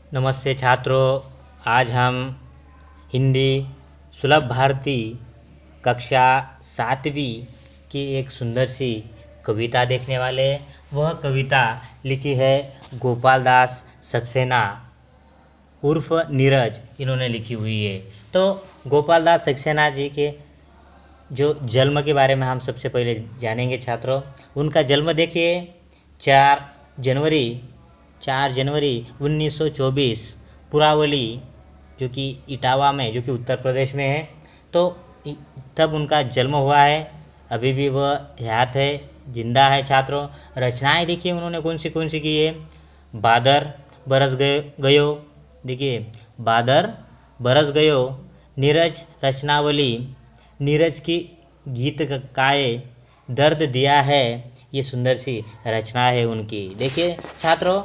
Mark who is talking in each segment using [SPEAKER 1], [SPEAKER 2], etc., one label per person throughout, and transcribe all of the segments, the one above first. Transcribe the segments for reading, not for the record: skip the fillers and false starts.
[SPEAKER 1] नमस्ते छात्रों। आज हम हिंदी सुलभ भारती कक्षा 7वीं की एक सुंदर सी कविता देखने वाले हैं। वह कविता लिखी है गोपाल दास सक्सेना उर्फ नीरज, इन्होंने लिखी हुई है। तो गोपाल दास सक्सेना जी के जो जन्म के बारे में हम सबसे पहले जानेंगे छात्रों। उनका जन्म देखिए 4 जनवरी 1924 पुरावली, जो कि इटावा में, जो कि उत्तर प्रदेश में है। तो तब उनका जन्म हुआ है। अभी भी वह हयात है, जिंदा है छात्रों। रचनाएं देखिए उन्होंने कौन सी की है। बादर बरस गयो, देखिए बादर बरस गयो, नीरज रचनावली, नीरज की गीत काए, दर्द दिया है। ये सुंदर सी रचना है उनकी। देखिए छात्रों,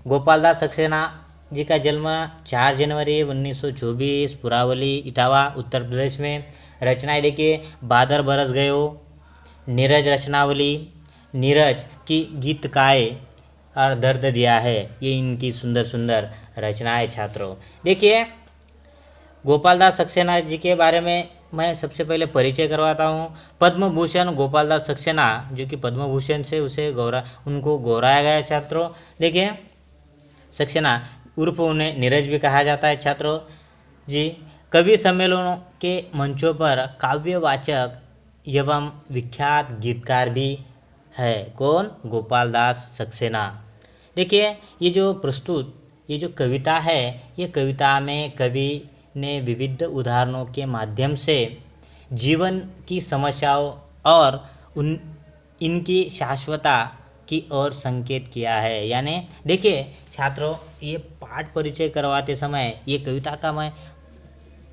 [SPEAKER 1] गोपाल दास सक्सेना जी का जन्म 4 जनवरी 1924 पुरावली इटावा उत्तर प्रदेश में। रचनाएं देखिए बादर बरस गयो, नीरज रचनावली, नीरज की गीत काए और दर्द दिया है। ये इनकी सुंदर सुंदर रचनाएं छात्रों। देखिए गोपाल दास सक्सेना जी के बारे में मैं सबसे पहले परिचय करवाता हूँ। पद्म भूषण गोपाल दास सक्सेना, जो कि पद्म भूषण से उनको गौरवाया गया छात्रों। देखिए सक्सेना उर्फ उन्हें नीरज भी कहा जाता है छात्रों जी। कवि सम्मेलनों के मंचों पर काव्यवाचक एवं विख्यात गीतकार भी है। कौन? गोपाल दास सक्सेना। देखिए ये जो कविता है, ये कविता में कवि ने विविध उदाहरणों के माध्यम से जीवन की समस्याओं और इनकी शाश्वतता की ओर संकेत किया है। यानी देखिए छात्रों, ये पाठ परिचय करवाते समय, ये कविता का मैं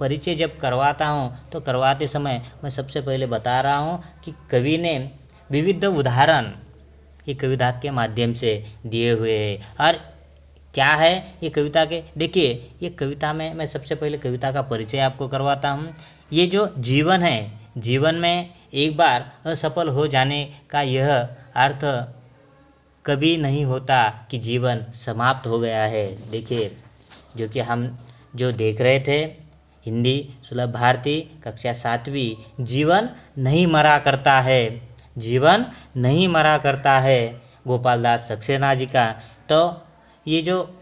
[SPEAKER 1] परिचय जब करवाता हूँ तो करवाते समय मैं सबसे पहले बता रहा हूँ कि कवि ने विविध उदाहरण ये कविता के माध्यम से दिए हुए हैं। और क्या है ये कविता के, देखिए ये कविता में मैं सबसे पहले कविता का परिचय आपको करवाता हूँ। ये जो जीवन है, जीवन में एक बार असफल हो जाने का यह अर्थ कभी नहीं होता कि जीवन समाप्त हो गया है। देखिए जो कि हम जो देख रहे थे हिंदी सुलभ भारती कक्षा 7वीं, जीवन नहीं मरा करता है, जीवन नहीं मरा करता है, गोपाल दास सक्सेना जी का। तो ये जो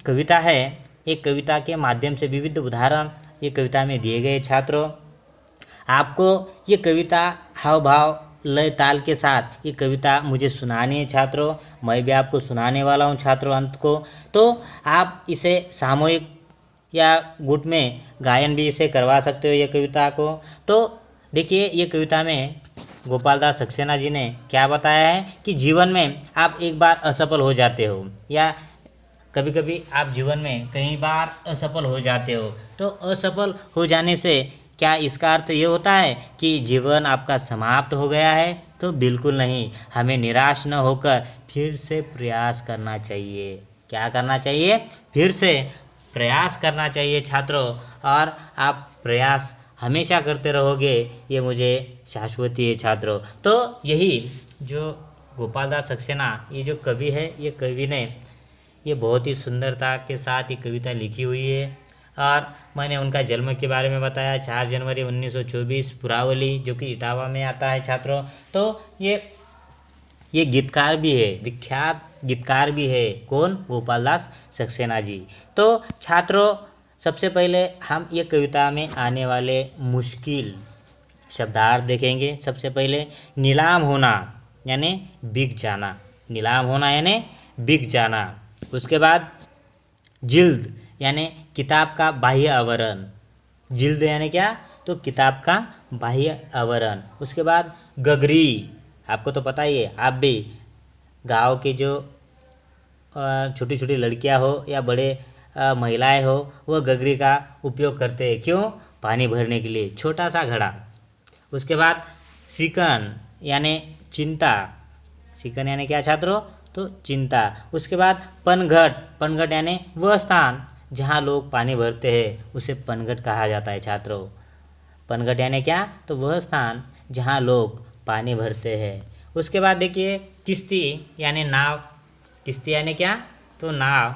[SPEAKER 1] कविता है, एक कविता के माध्यम से विविध उदाहरण ये कविता में दिए गए छात्रों। आपको ये कविता हाव भाव लय ताल के साथ ये कविता मुझे सुनानी है छात्रों। मैं भी आपको सुनाने वाला हूँ छात्रों अंत को। तो आप इसे सामूहिक या गुट में गायन भी इसे करवा सकते हो ये कविता को। तो देखिए ये कविता में गोपाल दास सक्सेना जी ने क्या बताया है कि जीवन में आप एक बार असफल हो जाते हो, या कभी कभी आप जीवन में कई बार असफल हो जाते हो। तो असफल हो जाने से क्या इसका अर्थ ये होता है कि जीवन आपका समाप्त हो गया है? तो बिल्कुल नहीं। हमें निराश न होकर फिर से प्रयास करना चाहिए। क्या करना चाहिए? फिर से प्रयास करना चाहिए छात्रों। और आप प्रयास हमेशा करते रहोगे, ये मुझे शाश्वती है छात्रों। तो यही जो गोपाल दास सक्सेना ये जो कवि है, ये कवि ने ये बहुत ही सुंदरता के साथ ये कविता लिखी हुई है। और मैंने उनका जन्म के बारे में बताया 4 जनवरी 1924 पुरावली, जो कि इटावा में आता है छात्रों। तो ये गीतकार भी है, विख्यात गीतकार भी है। कौन? गोपाल दास सक्सेना जी। तो छात्रों सबसे पहले हम ये कविता में आने वाले मुश्किल शब्दार्थ देखेंगे। सबसे पहले नीलाम होना यानी बिक जाना, नीलाम होना यानी बिक जाना। उसके बाद जिल्द यानी किताब का बाह्य आवरण, जिल्द यानी क्या? तो किताब का बाह्य आवरण। उसके बाद गगरी, आपको तो पता ही है, आप भी गांव के जो छोटी छोटी लड़कियां हो या बड़े महिलाएं हो, वह गगरी का उपयोग करते हैं। क्यों? पानी भरने के लिए, छोटा सा घड़ा। उसके बाद सिकन यानी चिंता, सिकन यानी क्या छात्रों? तो चिंता। उसके बाद पनघट, पनघट यानी वह स्थान जहाँ लोग पानी भरते हैं, उसे पनघट कहा जाता है छात्रों। पनघट यानी क्या? तो वह स्थान जहाँ लोग पानी भरते हैं। उसके बाद देखिए किश्ती यानी नाव, किश्ती यानी क्या? तो नाव।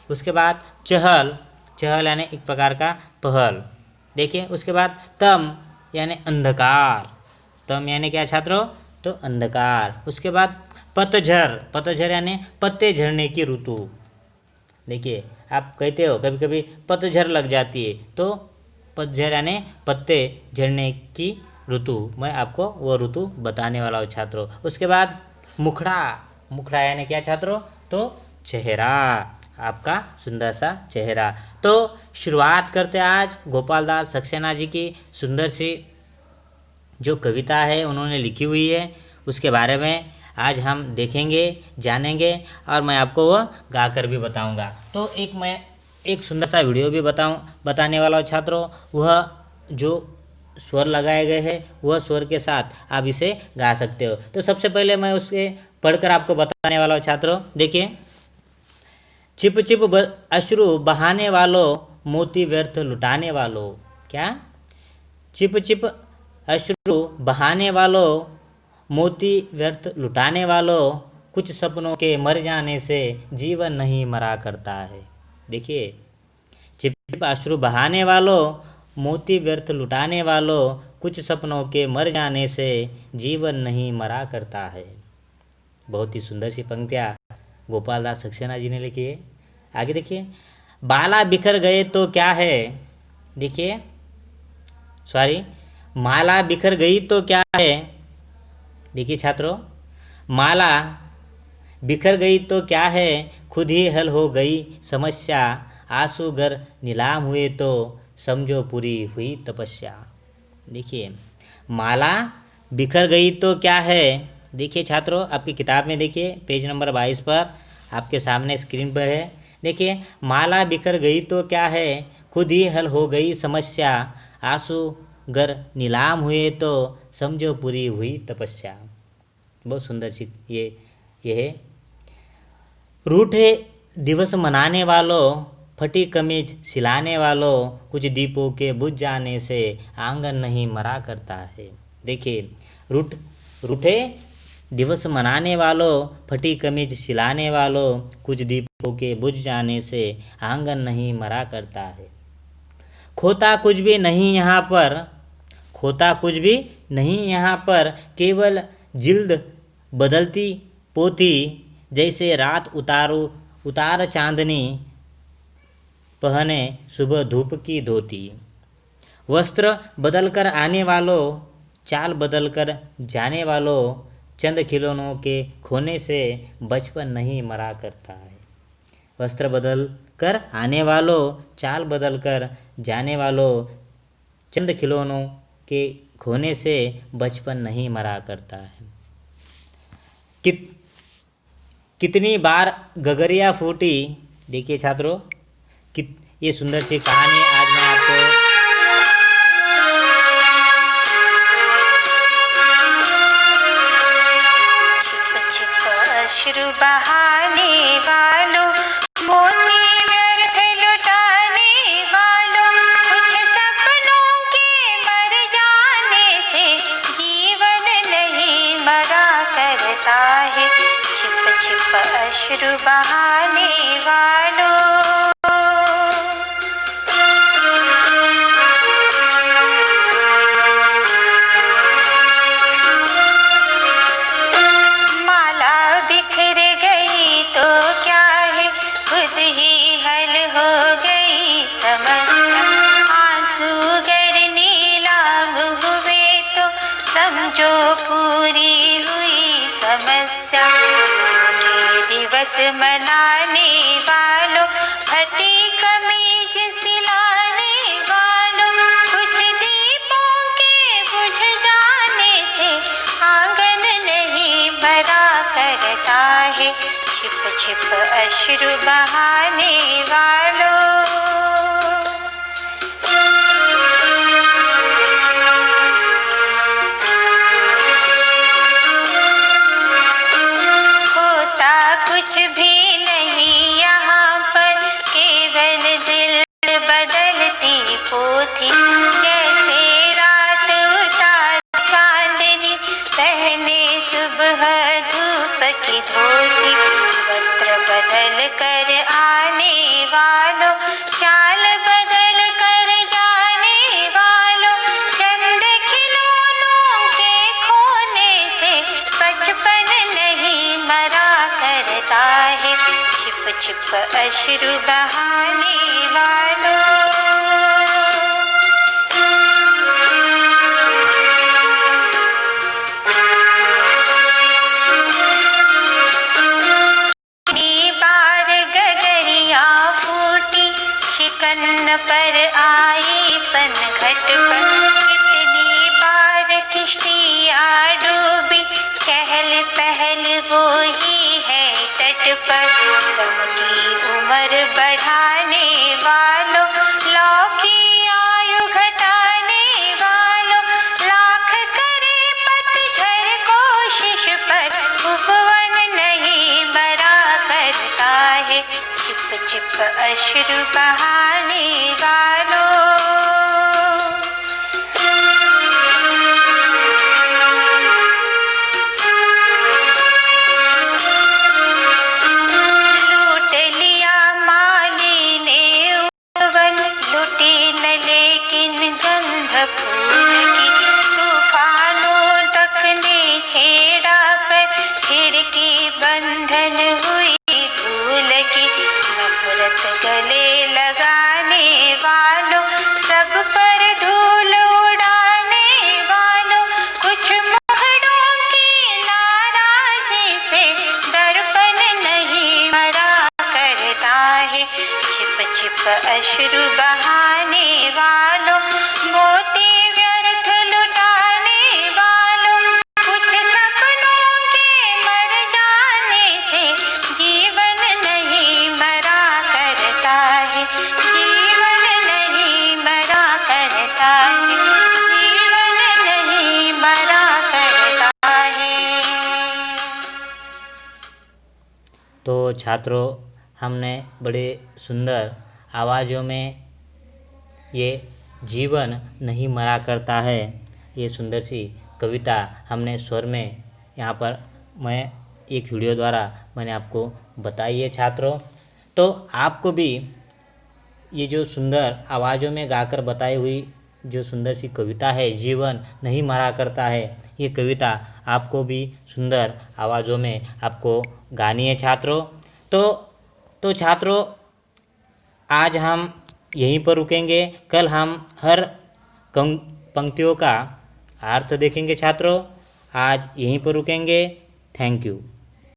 [SPEAKER 1] उसके बाद चहल, चहल यानी एक प्रकार का पहल। देखिए उसके बाद तम यानी अंधकार, तम यानी क्या छात्रों, तो अंधकार। उसके बाद पतझर, पतझर यानी पत्ते झड़ने की ऋतु। देखिए आप कहते हो कभी कभी पतझड़ लग जाती है, तो पतझड़ यानी पत्ते झड़ने की ऋतु, मैं आपको वो ऋतु बताने वाला हूँ छात्रों। उसके बाद मुखड़ा, मुखड़ा यानी क्या छात्रों, तो चेहरा, आपका सुंदर सा चेहरा। तो शुरुआत करते हैं आज गोपाल दास सक्सेना जी की सुंदर सी जो कविता है उन्होंने लिखी हुई है, उसके बारे में आज हम देखेंगे, जानेंगे, और मैं आपको वो गाकर भी बताऊंगा। तो मैं एक सुंदर सा वीडियो भी बताने वाला हूँ छात्रों। वह जो स्वर लगाए गए हैं वह स्वर के साथ आप इसे गा सकते हो। तो सबसे पहले मैं उसके पढ़कर आपको बताने वाला हूँ छात्रों। देखिए, चिप चिप अश्रु बहाने वालों, मोती व्यर्थ लुटाने वालों। क्या? चिप चिप अश्रु बहाने वालों, मोती व्यर्थ लुटाने वालों, कुछ सपनों के मर जाने से जीवन नहीं मरा करता है। देखिए, चिप चिप अश्रु बहाने वालों, मोती व्यर्थ लुटाने वालों, कुछ सपनों के मर जाने से जीवन नहीं मरा करता है। बहुत ही सुंदर सी पंक्तियाँ गोपाल दास सक्सेना जी ने लिखी है। आगे देखिए, बाला बिखर गए तो क्या है। देखिए, सॉरी, माला बिखर गई तो क्या है। देखिए छात्रों, माला बिखर गई तो क्या है, खुद ही हल हो गई समस्या, आंसू गर नीलाम हुए तो समझो पूरी हुई तपस्या। देखिए, माला बिखर गई तो क्या है। देखिए छात्रों, आपकी किताब में देखिए पेज नंबर 22 पर आपके सामने स्क्रीन पर है। देखिए, माला बिखर गई तो क्या है, खुद ही हल हो गई समस्या, आंसू गर नीलाम हुए तो समझो पूरी हुई तपस्या। बहुत सुंदर सी ये है। रूठे दिवस मनाने वालों, फटी कमीज सिलाने वालों, कुछ दीपों के बुझ जाने से आंगन नहीं मरा करता है। देखिए, रूठे दिवस मनाने वालों, फटी कमीज सिलाने वालों, कुछ दीपों के बुझ जाने से आंगन नहीं मरा करता है। खोता कुछ भी नहीं यहाँ पर, खोता कुछ भी नहीं यहाँ पर, केवल जिल्द बदलती पोती, जैसे रात उतार चांदनी, पहने सुबह धूप की धोती। वस्त्र बदल कर आने वालों, चाल बदल कर जाने वालों, चंद खिलौनों के खोने से बचपन नहीं मरा करता है। वस्त्र बदल कर आने वालों, चाल बदल कर जाने वालों, चंद खिलौनों के खोने से बचपन नहीं मरा करता है। कितनी बार गगरिया फूटी। देखिए छात्रों, ये सुंदर सी कहानी आज मैं आपको
[SPEAKER 2] अश्रु बहाने वालों, मोती व्यर्थ लुटाने वालों, कुछ सपनों के मर जाने से जीवन नहीं मरा करता है। छिप छिप अश्रु बहाने वालों। समझो पूरी हुई समस्या। दिवस मनाने वालों, फटी कमीज सिलाने वालों, कुछ दीपों के बुझ जाने से आंगन नहीं भरा करता है। छिप छिप अश्रु बहाने वालों। कुछ भी नहीं यहाँ पर, केवल दिल बदलती पोथी, जैसे रात उतार चांदनी, पहने सुबह धूप की धोती। वस्त्र बदल कर आने छिप अश्रु बहाने वालों। बार गगरिया फूटी शिकन पर आई पनघट पर, कितनी बार किश्तियाँ डूबी चहल पहल वो ही है तट पर। गम की उम्र बढ़ाने वालों, लौकी आयु घटाने वालों, लाख करे पतझड़ कोशिश पर उपवन नहीं मरा करता है, छिप छिप अश्रु बहाने वालों। लूट लिया माली ने उपवन, लुटी न लेकिन गंध फूल की, तूफानों तक ने छेड़ा पर खिड़की बंधन हुई भूल की। नफरत गले लगाने वालों, सब पर धूल उड़ाने वालों, कुछ मुखड़ों की नाराज़ी से दर्पण नहीं मरा करता है, छिप छिप अश्रु बहाने वालों। मोती व्यर्थ लुटाने वालों, कुछ सपनों के मर जाने से जीवन नहीं मरा करता है, जीवन नहीं मरा करता है, जीवन नहीं मरा करता है।
[SPEAKER 1] तो छात्रों, हमने बड़े सुंदर आवाज़ों में ये जीवन नहीं मरा करता है, ये सुंदर सी कविता हमने स्वर में यहाँ पर मैं एक वीडियो द्वारा मैंने आपको बताई है छात्रों। तो आपको भी ये जो सुंदर आवाज़ों में गाकर बताई हुई जो सुंदर सी कविता है, जीवन नहीं मरा करता है, ये कविता आपको भी सुंदर आवाज़ों में आपको गानी है छात्रों। तो छात्रों, आज हम यहीं पर रुकेंगे, कल हम हर पंक्तियों का अर्थ देखेंगे छात्रों। आज यहीं पर रुकेंगे। Thank you.